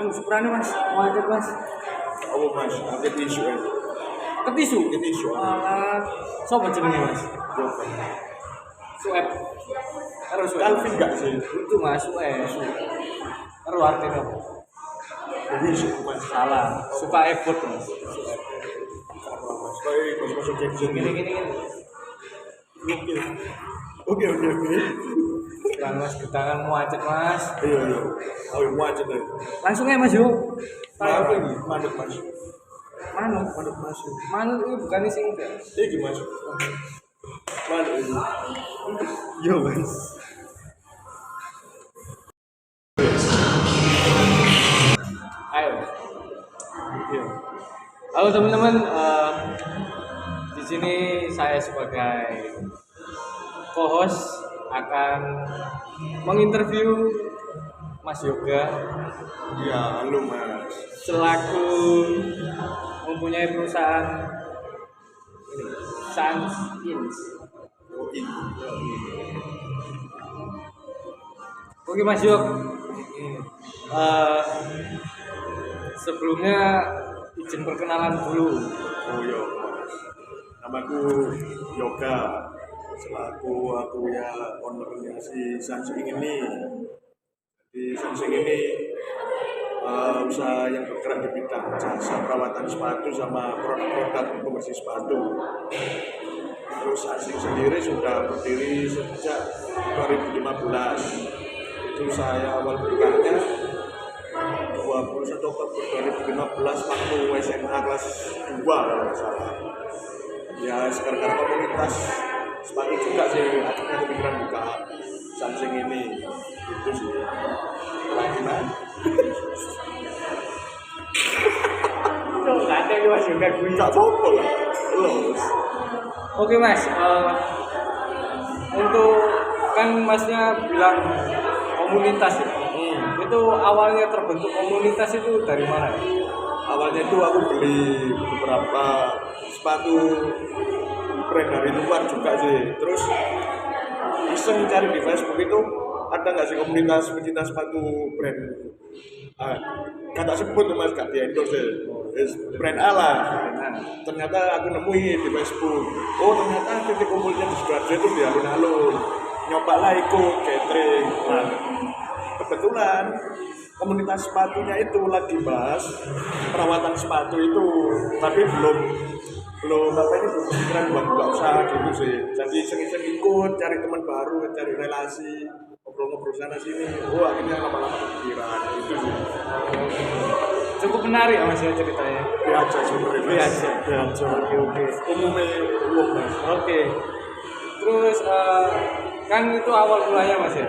syukurane Mas, wajar Mas. Oh mas, ada tisu ya. Ketisu. Tisu. Alah, sopo jenenge Mas? Suep. Karo Suep. Calvin enggak sih? Itu Mas, Suep. Karo artinya apa? Tisu mas. Salah, suka ebot Mas. Suep. Karena mas, kayak masuk Jackson Gini. Oke. Sekarang Mas kita kan mau acet Mas. Iya. Oh mau aja deh. Langsung aja Mas yuk. Tahu apa ini? Manut mas. Manuk. Manut mas. Manuk itu bukan sing enggak. Iki mas. Manut ini. Yo mas. Ayo. Iya. Halo teman-teman, di sini saya sebagai co-host akan menginterview Mas Yoga Iya, halo mas. selaku mempunyai perusahaan ini, Sans Ins. Oh ini. Oke Mas Yog, sebelumnya izin perkenalan dulu. Oh iya mas. Namaku Yoga. Selaku aku ya ownernya si Samsung ini. Di Samsung ini usaha yang bergerak di bidang jasa perawatan sepatu sama produk-produk pembersih sepatu. Terus Samsung sendiri sudah berdiri sejak 2015. Itu saya awal bukanya 21 Oktober 2015 waktu SMA kelas 2 kalau nggak salah. Ya sekarang komunitas sepatu juga sih akhirnya kepikiran buka Samsung ini itu sih lagi mas. Nggak ada Mas Yoga gue. Nggak apa-apa lah los. Oke Mas, untuk kan Masnya bilang komunitas ya. Itu awalnya terbentuk komunitas itu dari mana? Awalnya itu aku beli beberapa sepatu brand dari luar juga sih. Terus iseng cari di Facebook itu ada nggak sih komunitas pecinta sepatu brand kata sebut mas gak di endorse brand A lah. Ternyata aku nemuin di Facebook. Oh ternyata titik kumpulnya di Sidoarjo itu di alun-alun. Nyoba lah ikut catering. Nah, kebetulan komunitas sepatunya itu lagi bahas perawatan sepatu itu, tapi belum apa ini belum pikiran buat buka usaha gitu sih. Jadi iseng-iseng ikut cari teman baru, cari relasi, ngobrol-ngobrol sana sini. Oh akhirnya lama-lama kepikiran gitu sih. Cukup menarik ya Mas ya ceritanya. Biasa sebenarnya. Biasa. Oke. Umumnya umum mas. Oke. Terus kan itu awal mulanya Mas ya.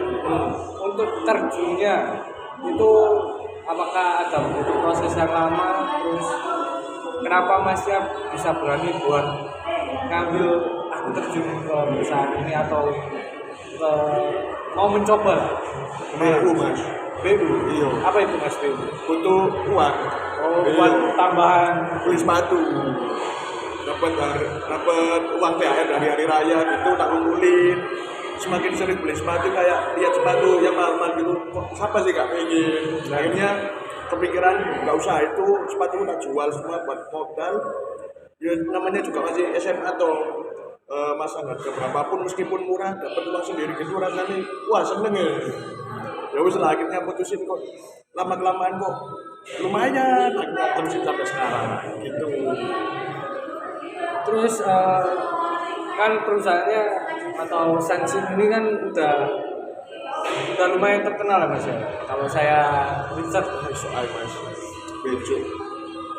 Untuk terjunnya itu apakah ada butuh proses yang lama? Terus kenapa Masnya bisa berani buat ngambil aku terjun ke perusahaan ini atau mau mencoba lah? BU mas. BU. Iya. Apa itu Mas BU? Butuh uang. Oh, buat tambahan beli sepatu. Dapat uang THR dari hari raya gitu tak kumpulin. Semakin sering beli sepatu kayak lihat sepatu yang mahal-mahal gitu, kok siapa sih gak pengen. Akhirnya kepikiran nggak usah itu sepatu tak jual semua buat modal. Ya namanya juga masih SMA atau masa harga berapapun meskipun murah dapat uang sendiri gitu rasanya wah seneng ya. Ya wis lah akhirnya putusin kok lama kelamaan kok lumayan akhirnya terusin sampai sekarang gitu. Terus kan perusahaannya atau Sansin ini kan udah lumayan terkenal ya Mas ya. Kalau saya riset soal mas bejo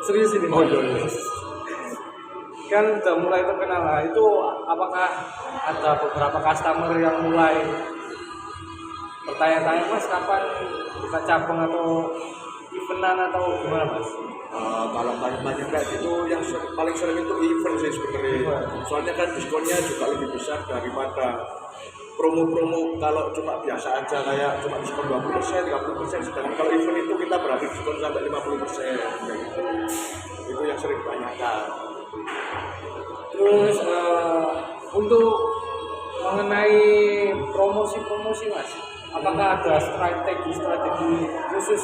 serius ini. oh iya. Kan udah mulai terkenal lah. Itu apakah ada beberapa customer yang mulai bertanya-tanya Mas kapan buka cabang atau eventan atau gimana Mas? Kalau banyak kayak gitu yang paling sering itu event sih sebenarnya. Soalnya kan diskonnya juga lebih besar daripada promo-promo kalau cuma biasa aja kayak cuma diskon 20%, 30%. Sedangkan kalau event itu kita berarti diskon sampai 50%. Gitu. Itu yang sering ditanyakan. Terus untuk mengenai promosi Mas, apakah ada strategi khusus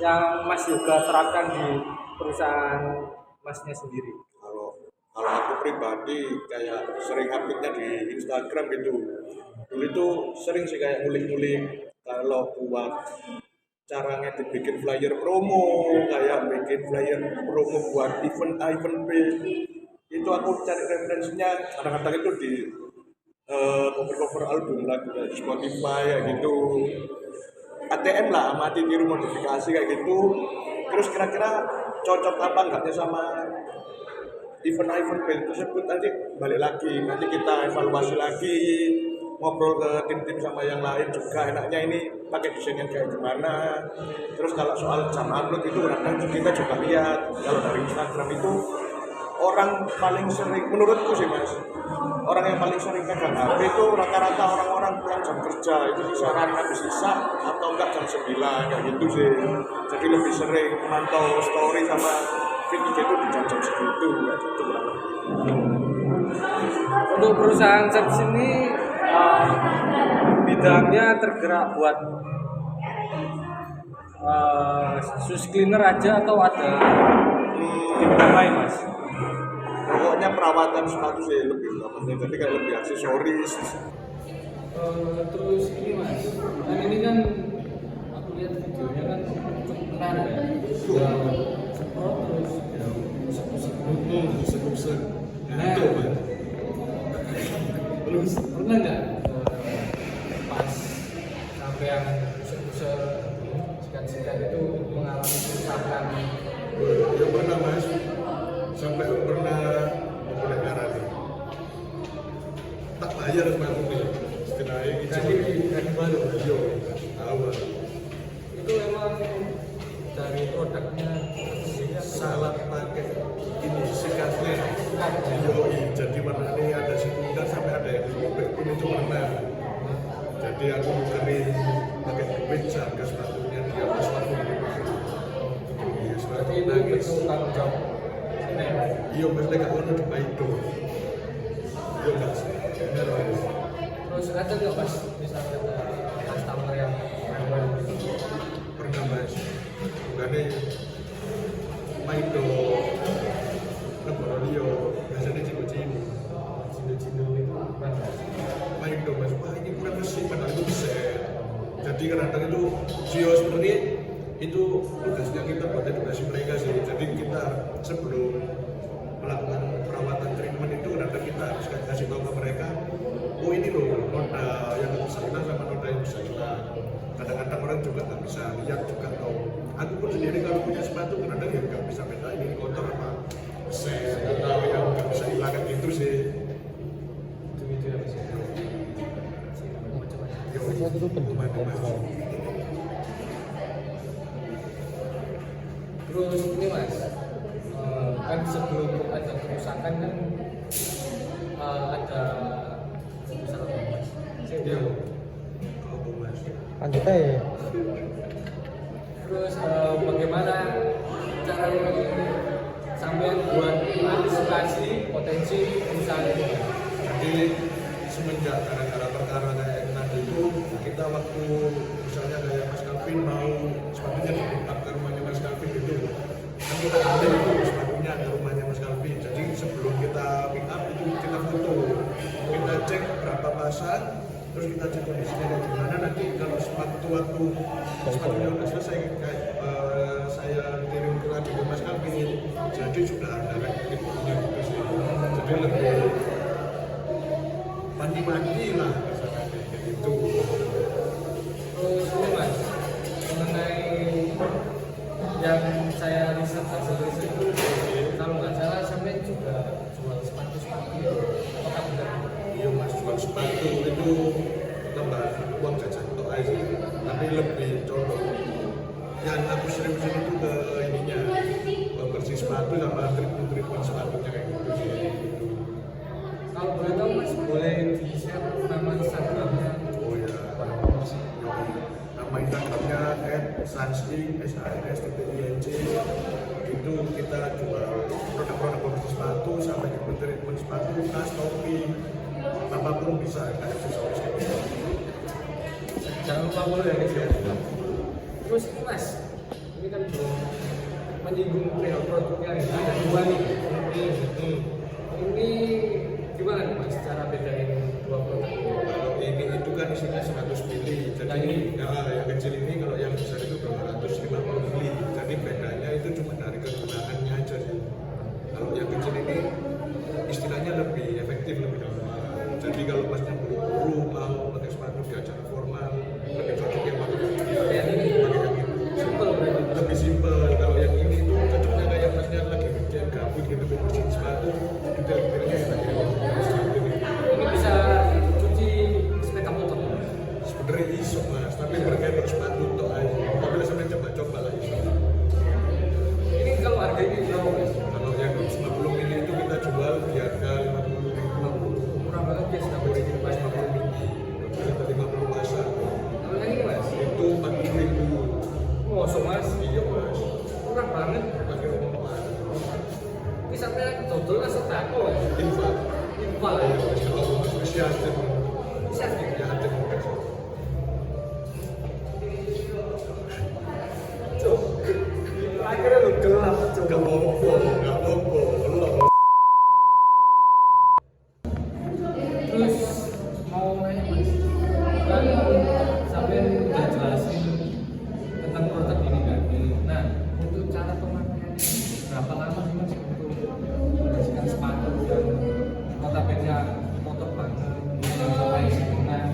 yang Mas juga terapkan di perusahaan Masnya sendiri? Kalau kalau aku pribadi kayak sering update-nya di Instagram gitu. Dulu itu sering sih kayak ngulik-ngulik kalau buat cara ngedit bikin flyer promo, kayak bikin flyer promo buat event B. Itu aku cari referensinya kadang-kadang itu di cover-cover album lagu dari Spotify kayak gitu. ATM lah, mati tiru modifikasi kayak gitu. Terus kira-kira cocok apa enggaknya sama event band tersebut, nanti balik lagi, nanti kita evaluasi lagi, ngobrol ke tim-tim sama yang lain juga enaknya ini pakai desain yang kayak gimana. Terus kalau soal jam upload itu kadang kita juga lihat kalau dari Instagram itu orang paling sering, menurutku sih mas, orang yang paling sering pegang HP itu rata-rata orang-orang pulang jam kerja, itu kisaran habis isak atau enggak jam 9 kayak gitu sih. Jadi lebih sering memantau story sama feed itu di jam-jam segitu kayak gitu kurang lebih. Untuk perusahaan service ini bidangnya tergerak buat sus cleaner aja atau ada di bidang lain mas? Pokoknya perawatan sepatu sih lebih utama, jadi kayak lebih aksesoris. Terus ini mas, kan ini kan aku lihat videonya kan cukup keren ya, sudah semprot terus Usek-usek. Nah, Itu mas. terus pernah nggak pas sampai yang usek-usek sikat-sikat itu mengalami kerusakan? Ya pernah mas, sampai pernah boleh ngarani. Tak bayar sepatu nih, istilahnya Jadi kan baru Iya, tahu. itu emang dari produknya sendiri Salah pakai ini sikatnya. Yoi, jadi warnanya ada sekunder sampai ada yang robek pun itu pernah. Jadi aku nukerin pakai duit harga sepatunya 350.000. Iya, sepatu berarti itu nangis. betul tanggung jawab. Iya, mesti gak ono di Maido. Iya enggak sih. Bener Mas. Terus ada nggak mas misalnya ada customer yang rewel gitu? Pernah Mas. Bukannya Maido negara liya biasanya cino-cino. Cino-cino itu kan Maido Mas, wah ini kurang bersih padahal itu bisa. Jadi kadang-kadang itu CEO seperti itu tugasnya kita buat edukasi mereka sih. Jadi kita sebelum melakukan perawatan treatment itu kadang kita harus kasih tahu ke mereka, oh ini loh noda yang bisa hilang sama noda yang bisa hilang. Kadang-kadang orang juga nggak bisa lihat juga tahu. Aku pun sendiri kalau punya sepatu kadang-kadang ya nggak bisa beda ini kotor apa saya nggak tahu yang nggak bisa hilang kayak gitu sih. itu ya mas. Yo, gimana Mas? Terus ini mas, kan sebelum ada kerusakan kan ada kerusakan mas. Iya. Apa Mas? Lanjut aja. Terus bagaimana cara sampai buat antisipasi potensi perusahaan itu? Jadi semenjak gara-gara perkara kayak tadi itu kita waktu misalnya kayak Mas Calvin mau sepatunya di pick up ke rumahnya Mas Calvin gitu kan kita ambil itu sepatunya ke rumahnya Mas Calvin. Jadi sebelum kita pick up itu kita foto, kita cek berapa pasang, terus kita cek kondisinya kayak gimana. Nanti kalau sepatu waktu sepatunya udah selesai kayak saya kirim ke lagi ke Mas Calvin, jadi sudah ada rekrutnya gitu sih. Jadi lebih mandi-mandi lah kayak gitu. Terus ini mas, mengenai yang saya riset itu kalau nggak salah sampai juga jual sepatu ya. Apakah benar? Iya mas, jual sepatu itu tambah uang jajan untuk aja, tapi lebih condong yang aku sering-sering itu ke ininya bersih sepatu sama treatment sepatunya kayak gitu sih. Kalau boleh tahu mas, boleh di share nama Instagramnya? Oh ya, nama Instagramnya @sansing SANS.INC. Itu kita jual produk-produk bersih sepatu sampai ke treatment sepatu, tas, topi, apapun bisa kayak aksesoris kayak gitu. Jangan lupa follow ya guys ya. Terus ini mas, ini kan belum menyinggung perihal produknya ya. Ada dua nih. Ini gimana nih Mas cara bedain dua produk ini? Kalau ini itu kan isinya 100 mili. Jadi yang kecil ini, kalau yang besar itu 250 mili. Jadi bedanya itu cuma dari kegunaannya aja sih. Kalau yang kecil ini istilahnya lebih efektif, lebih lama. Jadi kalau masnya buru-buru mau pakai sepatu di acara formal, lebih cocok yang pakai yang ini, pakai yang itu. Simple berarti. Lebih simpel. Kalau yang ini tuh cocoknya kayak masnya lagi weekend gabut gitu, bersihin sepatu, detail-detailnya kayak Ini bisa cuci sepeda motor. sebenarnya iso mas, tapi berkayak sepatu tuh aja. Tapi lah sampai coba-coba lah iso. Ini kalau harga ini berapa Mas? Kalau yang 50 mili itu kita jual di harga 50.000. Murah banget guys, nggak boleh jadi Mas. 50 mili. Kita 50 masa. Kalau yang ini Mas? Itu 40.000. Mosok Mas? Iya mas. Murah banget. Pakai omongan. Ini sampai dodol lah setako ya. Infak. Impal Iya ya. mas. Kalau masih hati. Bisa sih. Ya hati. Cuk. Akhirnya lu gelap cuk. Gak apa-apa. Gak apa-apa. Allah. Terus mau nanya Mas, kan sampai udah jelasin tentang produk ini kan. Nah, untuk cara pemakaiannya berapa lama sih Mas untuk membersihkan sepatu yang notabene kotor banget, yang sampai sebulan,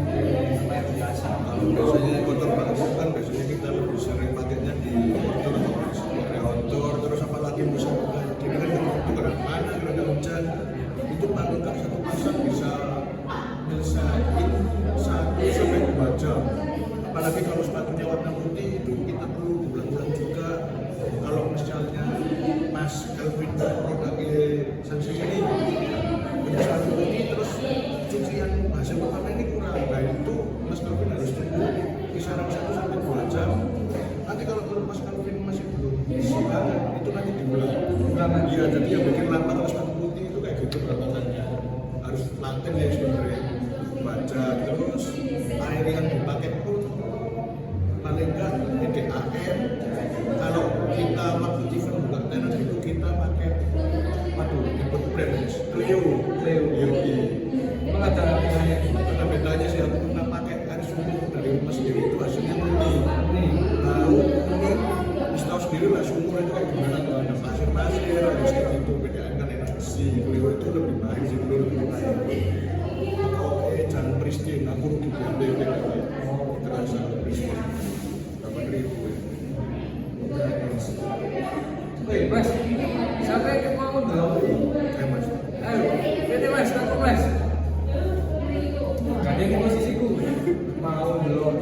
supaya biasa. Kalau biasanya kotor banget kan biasanya kita lebih sering pakainya di outdoor, terus apalagi musim hujan. Jadi kan itu kadang panas, kadang hujan. Itu paling nggak satu pasang bisa nyelesain 1 sampai 2 jam. Apalagi kalau sepatunya warna putih itu kita perlu ulang-ulang juga. Kalau misalnya Mas Kelvin produknya Sansi ini punya sepatu putih terus cucian hasil pertama ini kurang, nah itu Mas Kelvin harus tunggu kisaran 1 sampai 2 jam. Nanti kalau Mas Kelvin masih belum siap, itu nanti diulang. Iya, jadi yang bikin lama kalau sepatu putih itu kayak gitu perawatannya. Harus laten ya sebenarnya. Baca terus air yang dipakai pun paling enggak EDAM. Kalau kita waktu event buka tenis itu kita pakai ikut brand Clio. Emang ada bedanya? Ada bedanya sih, aku pernah pakai air sumur dari rumah sendiri itu hasilnya murni. Lalu ini tahu sendiri lah sumur itu kayak gimana, kalau ada pasir harus kayak gitu. Bedanya kan enak sih, Clio itu lebih baik sih, Clio lebih baik. Jangan pristine, aku rugi BNPB terasa pristine 8.000 Wih Mas, sampai mau dulu. Mas. Ayo, jadi Mas, aku Mas. Gak ada yang posisiku. Mau belum?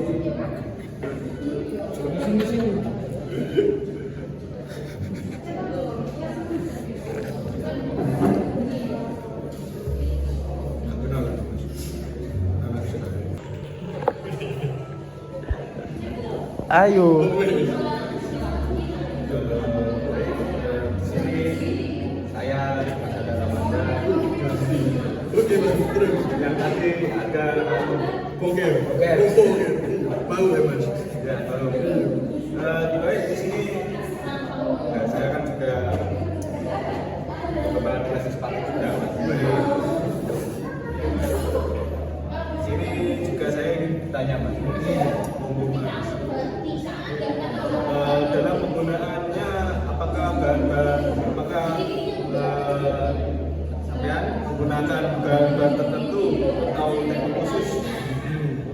Coba sini. Aku kenal lah, Mas. Anak saya. Ayo. Saya ada Ramadan. Oke, Mas. Terus Yang tadi ada Oke. Mau ya, Mas? ya baru. Di di sini saya kan juga kepala kelas sepatu juga. Di sini juga saya ingin tanya Mas. Mas. Dalam penggunaannya apakah sampean menggunakan bahan-bahan tertentu atau teknik khusus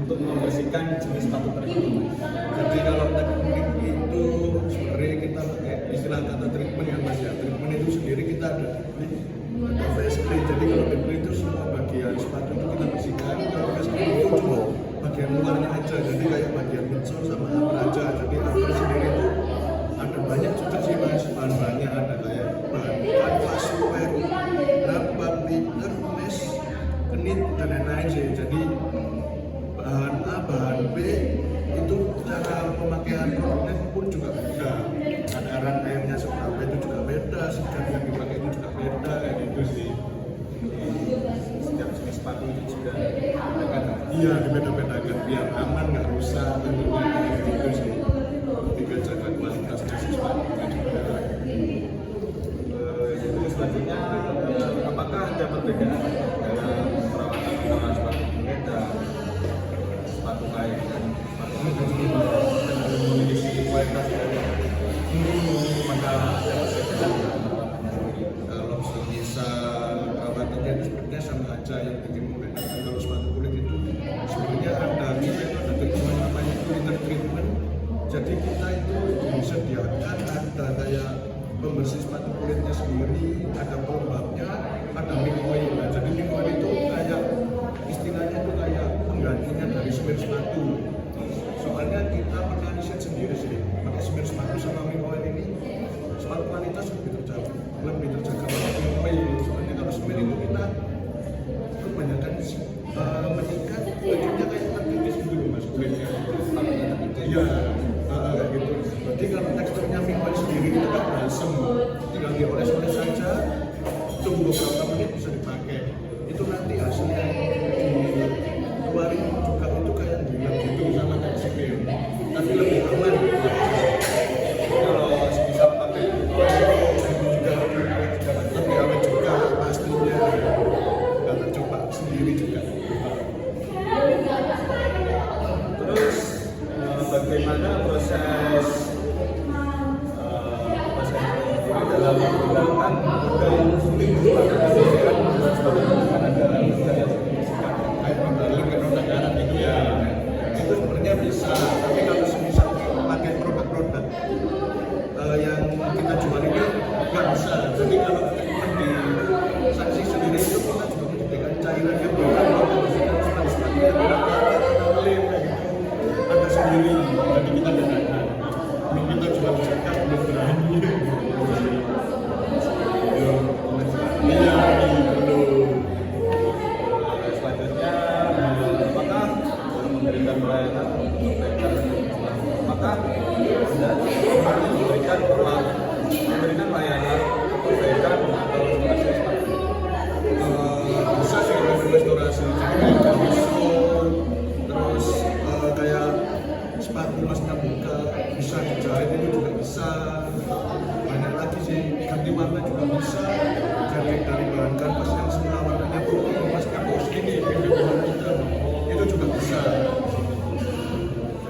untuk membersihkan jenis sepatu tertentu? Jadi kalau teknik itu sebenarnya kita pakai istilah kata treatment ya Mas ya. Treatment itu sendiri kita ada face clean. Jadi kalau treatment itu semua bagian sepatu itu kita bersihkan. Kalau face clean itu cuma bagian luarnya aja. Jadi kayak bagian midsole sama upper aja. Jadi upper sendiri itu ada banyak juga sih Mas. Bahan-bahannya ada kayak bahan kanvas, suede, rapat, liner, mesh, kenit dan lain-lain sih. Jadi bahan A, bahan B itu cara pemakaian produknya pun juga beda. Takaran airnya seberapa itu juga beda, sikat yang dipakai itu juga beda, kayak gitu sih. Setiap jenis sepatu itu juga kan Iya, dibeda-bedakan biar aman, nggak rusak, kan gitu sih. Tiga jaga kualitasnya sih. Maka kalau bisa perawatannya itu sebenarnya sama aja yang bikin murah. Kalau sepatu kulit itu sebenarnya ada ketentuan namanya filter treatment. Jadi kita itu disediakan ada kayak pembersih sepatu kulitnya sendiri, ada pelembabnya, ada mini-oil. Nah, jadi mini-oil itu kayak istilahnya itu kayak penggantinya dari semen sepatu. Soalnya kita pernah riset sendiri sih, pakai semen sepatu sama mini-oil ini soal kualitas lebih terjaga mini-oil. Soalnya kalau semen itu kita kebanyakan meningkat, bentuknya kayak terkikis gitu loh mas kulitnya. Iya, kayak gitu. Berarti kalau teksturnya mini-oil sendiri itu kan balsem, tinggal dioles-oles saja, tunggu beberapa menit bisa dipakai. Itu nanti hasilnya dikeluarin juga itu kayak bilang gitu sama kayak semen, tapi lebih aman. Kalau bisa pakai juga lebih aman juga pastinya. Kalau coba sendiri juga. Terus bagaimana proses dalam menggunakan modal yang sulit kan ada Kayak modeling ke produk garam itu ya, itu sebenarnya bisa. Tapi kalau misal pakai produk-produk yang kita jual ini nggak bisa. Jadi kalau teman di saksi sendiri itu kita juga menyediakan cairan yang membersihkan sepatu yang lem kayak gitu. Ada sendiri. Jadi kita gunakan. Belum kita jual di sana belum berani. Iya, belum. selanjutnya apakah memberikan pelayanan apakah memberikan layanan perbaikan atau restorasi sepatu? Bisa sih restorasi, jadi kayak bisul, terus kayak sepatu masnya buka bisa dijahit itu juga bisa. Banyak lagi sih, ganti warna juga bisa. Jadi dari bahan kanvas yang semula warnanya putih masnya bos ini warna hitam itu juga bisa.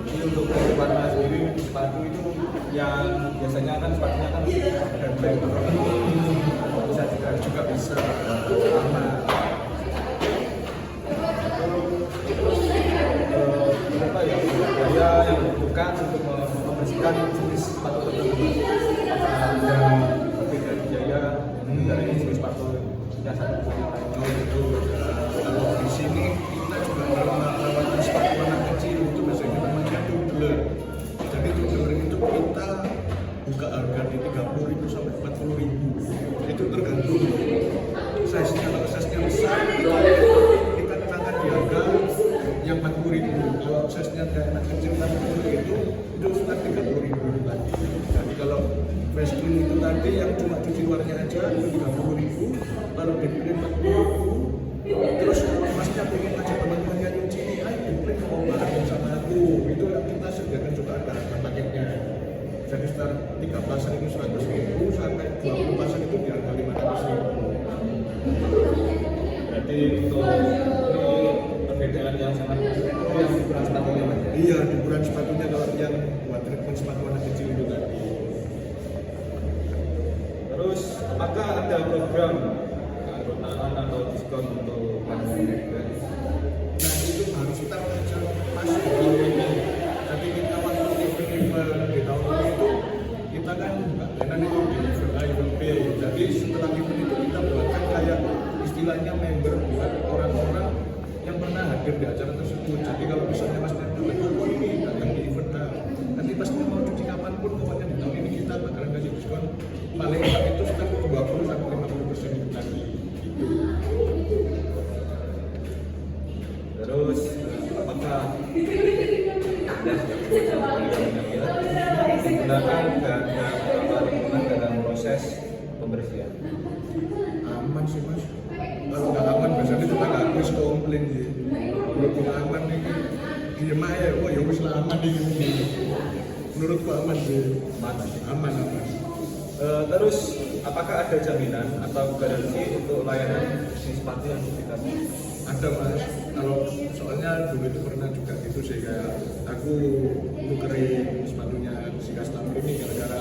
Jadi untuk warna sendiri sepatu itu yang biasanya kan sepatunya kan ada black bisa juga bisa sama. apa ya biaya yang dibutuhkan untuk membersihkan jenis sepatu tertentu ada lebih dari biaya dari jenis sepatu yang satu sama lain. Itu kalau di sini kita juga merawat sepatu anak kecil itu biasanya namanya tumbler. Jadi tumbler itu kita buka harga di 30.000 sampai 40.000. Itu tergantung size-nya. Kalau size-nya besar kita kenakan di harga yang 40.000. Kalau size-nya kayak anak kecil itu sekitar 30.000 tadi. Jadi kalau face cream itu tadi yang cuma cuci luarnya aja itu 30.000, lalu diprint 40.000. Terus kalau masnya pengen ngajak teman-temannya nyuci ini, ayo diprint mau bareng sama aku. Itu yang kita sediakan juga ada paketnya. Jadi sekitar 13 itu 100.000 sampai 20 itu di harga 500.000. Berarti untuk ini perbedaan yang sangat yang ukuran sepatunya Mas. Iya, ukuran sepatunya kalau yang buat treatment sepatu anak kecil itu tadi. Terus apakah ada program keutamaan atau diskon untuk pelanggan? Nah itu harus kita baca pas di tahun ini. Jadi kita waktu event di tahun ini itu kita kan nggak enak itu di event A, event B. Jadi setelah event itu kita buatkan kayak istilahnya member buat orang-orang yang pernah hadir di acara tersebut. Jadi kalau misalnya mas datang ini datang di event A, nanti pas mau cuci kapanpun pokoknya di tahun ini kita bakalan kasih diskon paling enak itu sekitar 20 sampai 50% tadi. Terus apakah menggunakan beberapa lingkungan dalam proses pembersihan? Aman sih mas. Kalau nggak aman biasanya kita nggak harus komplain sih. Kalau nggak aman nih, diem aja. Oh ya wis lah aman nih. Menurutku aman sih. Aman. Terus apakah ada jaminan atau garansi untuk layanan si sepatu yang kita Ada mas. Kalau soalnya dulu itu pernah juga gitu sih kayak aku nukerin sepatunya si customer ini gara-gara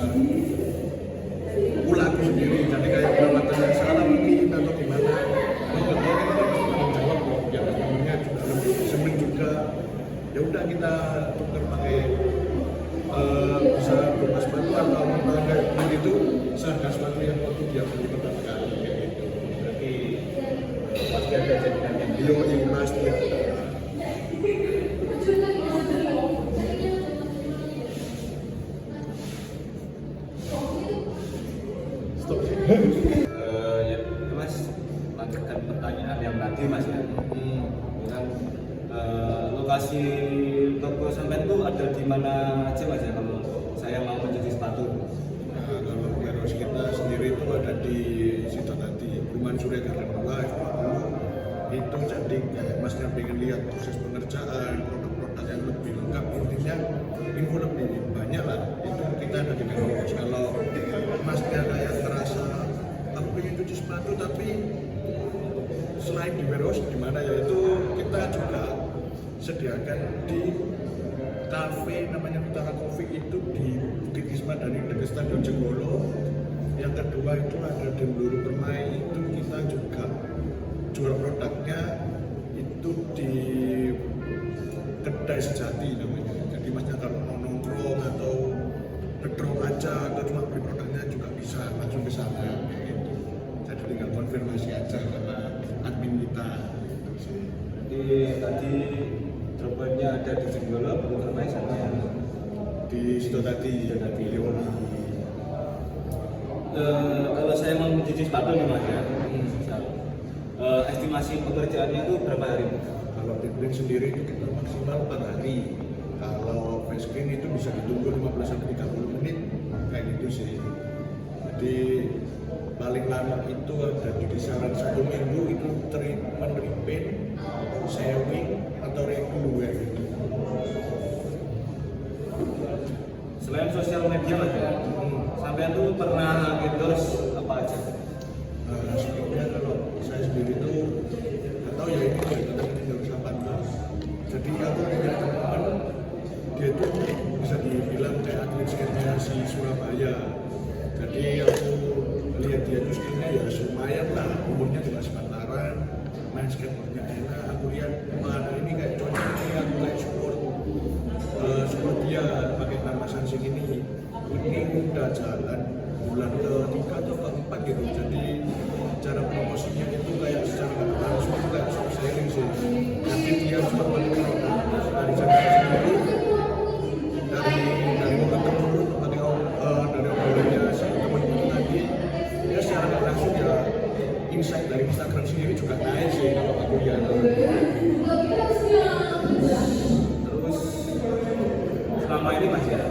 perkembangan kayak begitu seharga sepatu yang waktu dia beli pertama kali kayak gitu. Berarti pasti ada jadikan yang Iya pasti ada. Stop. ya Mas, lanjutkan pertanyaan yang tadi Mas ya. Kan lokasi toko sampean itu ada di mana aja Mas ya kalau saya mau mencuci sepatu? Nah, kalau warehouse kita sendiri itu ada di situ tadi Perumahan Surya Garden 2 itu jadi kayak masnya pengen lihat proses pengerjaan produk-produk yang lebih lengkap, intinya info lebih banyak lah itu kita ada di warehouse. Kalau masnya kayak terasa aku pengen cuci sepatu tapi selain di warehouse di mana ya itu kita juga sediakan di kafe namanya Utara Coffee itu di Bukit Isma dari dekat Stadion Jenggolo. Yang kedua itu ada di Bluru Permai, itu kita juga jual produknya itu di kedai sejati namanya. Jadi masnya kalau mau nongkrong atau bedrong aja atau cuma beli produknya juga bisa langsung ke sana gitu. Jadi tinggal konfirmasi aja sama admin kita. Jadi tadi dropnya ada di Jenggolo, Bluru Permai sama yang Di situ tadi. Kalau saya mau mencuci sepatu nih Mas ya, estimasi pekerjaannya itu berapa hari? Kalau deep clean sendiri itu kita maksimal 4 hari. Kalau face clean itu bisa ditunggu 15-30 menit kayak gitu sih. Jadi paling lama itu ada di kisaran 1 minggu itu treatment repaint, sewing atau reglue kayak gitu. Selain sosial media Mas ya, sampean tuh pernah endorse apa aja? Nah, sebelumnya kalau saya sendiri itu nggak tahu ya ini kadang-kadang endorse apa enggak. Jadi aku punya teman dia itu bisa dibilang kayak atlet skate-nya si Surabaya. Jadi aku lihat dia itu skate-nya ya lumayan lah, umurnya juga sepantaran, main skateboardnya enak. Aku lihat mana ini kayak cocok nih, aku kayak support dia pakai nama Sansing ini udah jalan bulan ke-3 atau ke-4 gitu. Jadi cara promosinya itu kayak secara nggak langsung kayak sharing sih. Jadi dia cuma pakai produk dari Jakarta sendiri, dari mulut ke mulut, pakai dari obrolannya si teman itu tadi. Dia secara nggak langsung ya insight dari Instagram sendiri juga naik sih kalau aku lihat. Terus selama ini Mas ya,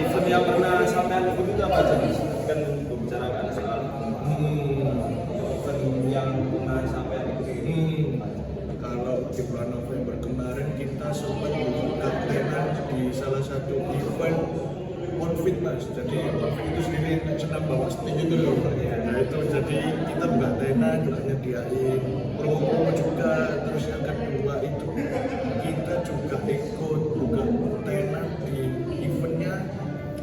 event yang pernah sampean ikut itu apa aja Mas? Kan membicarakan soal event yang pernah sampean ikut ini. Kalau di bulan November kemarin kita sempat membuka tenan di salah satu event Onfit Mas. Jadi Onfit itu sendiri senam bawa stick itu loh. Nah itu jadi kita buka tenan juga nyediain promo juga. Terus yang kedua itu kita juga ikut buka tenan di eventnya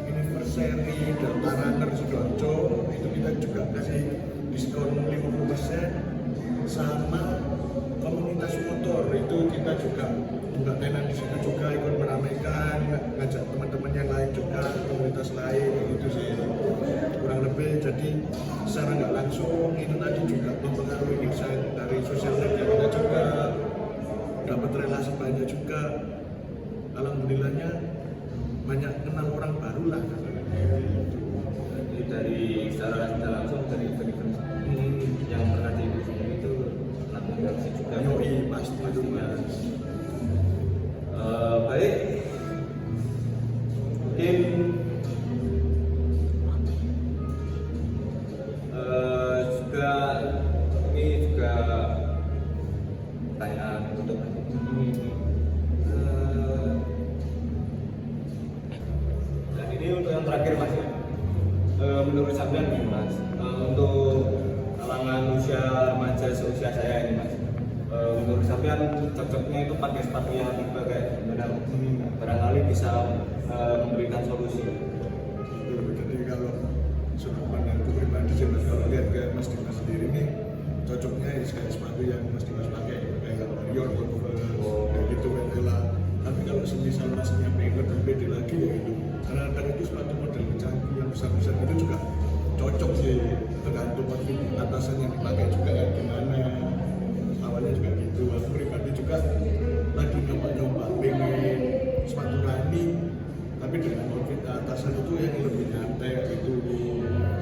Anniversary Delta Runner Sidoarjo. Itu kita juga kasih diskon 50% sama komunitas motor itu kita juga buka tenan di situ juga ikut meramaikan, ngajak teman-teman yang lain juga komunitas lain gitu sih kurang lebih. Jadi secara nggak langsung itu tadi juga mempengaruhi insight dari sosial media kita juga, dapat relasi banyak juga, alhamdulillahnya banyak kenal orang baru lah. Jadi dari secara tidak langsung dari event yang pernah diikuti itu pernah mengaksi juga. Yoi pasti itu Mas. Baik, mungkin juga ini juga pertanyaan untuk dan ini untuk yang terakhir Mas ya. Menurut sampean nih Mas, untuk kalangan usia remaja seusia saya ini Mas, menurut sampean cocoknya itu pakai sepatu yang tipe kayak benar barangkali bisa memberikan solusi. Jadi kalau sudut pandangku pribadi sih Mas, kalau lihat ke Mas Dimas sendiri nih cocoknya ya kayak sepatu yang Mas Dimas pakai kayak Warrior, Converse, kayak gitu Ventela. Tapi kalau semisal Masnya pengen lebih pede lagi ya itu, karena ada itu sepatu model canggih yang besar bagusan itu juga cocok sih, tergantung outfit atasan yang dipakai juga kayak gimana. Awalnya juga gitu, aku pribadi juga lagi nyoba-nyoba pengen sepatu running tapi dengan outfit atasan itu yang lebih nyantai kayak gitu,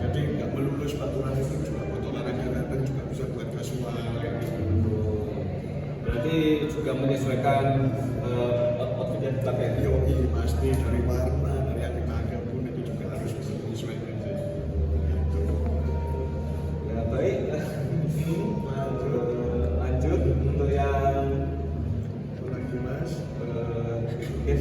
jadi nggak melulu sepatu running itu juga buat olahraga kadang juga bisa buat kasual kayak gitu. Berarti juga menyesuaikan outfit yang dipakai. Yoi, pasti dari warna, dari yang dipakai pun itu juga harus bisa menyesuaikan sih. Gitu. Ya baik, lanjut untuk yang Lagi mas, mungkin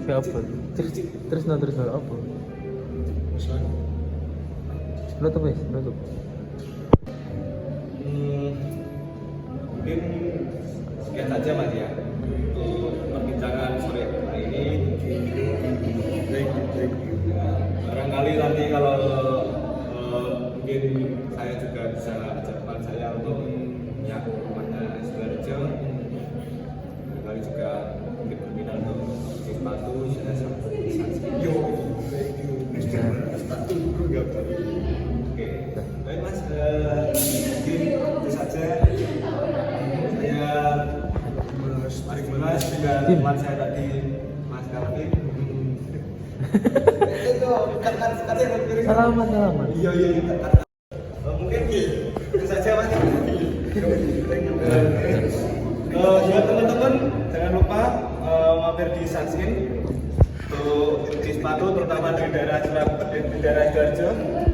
Siapa? Terus apa? pesan Nutup wis, nutup. mungkin sekian saja mas ya untuk perbincangan sore hari ini. thank you. Barangkali nanti kalau mungkin saya juga bisa ajak teman saya untuk ya rumahnya Sidoarjo. Barangkali juga mungkin berminat untuk beli sepatu saya sampai. Yo, thank you. Sepatu dulu nggak tadi. Oke, baik mas, mungkin itu saja. Saya Mas Mas dengan teman saya tadi Mas Calvin. Itu kata yang berkirim. Salaman. Iya. Mungkin itu saja mas. Buat teman-teman jangan lupa mampir di Sunskin untuk beli sepatu terutama di daerah Sidoarjo.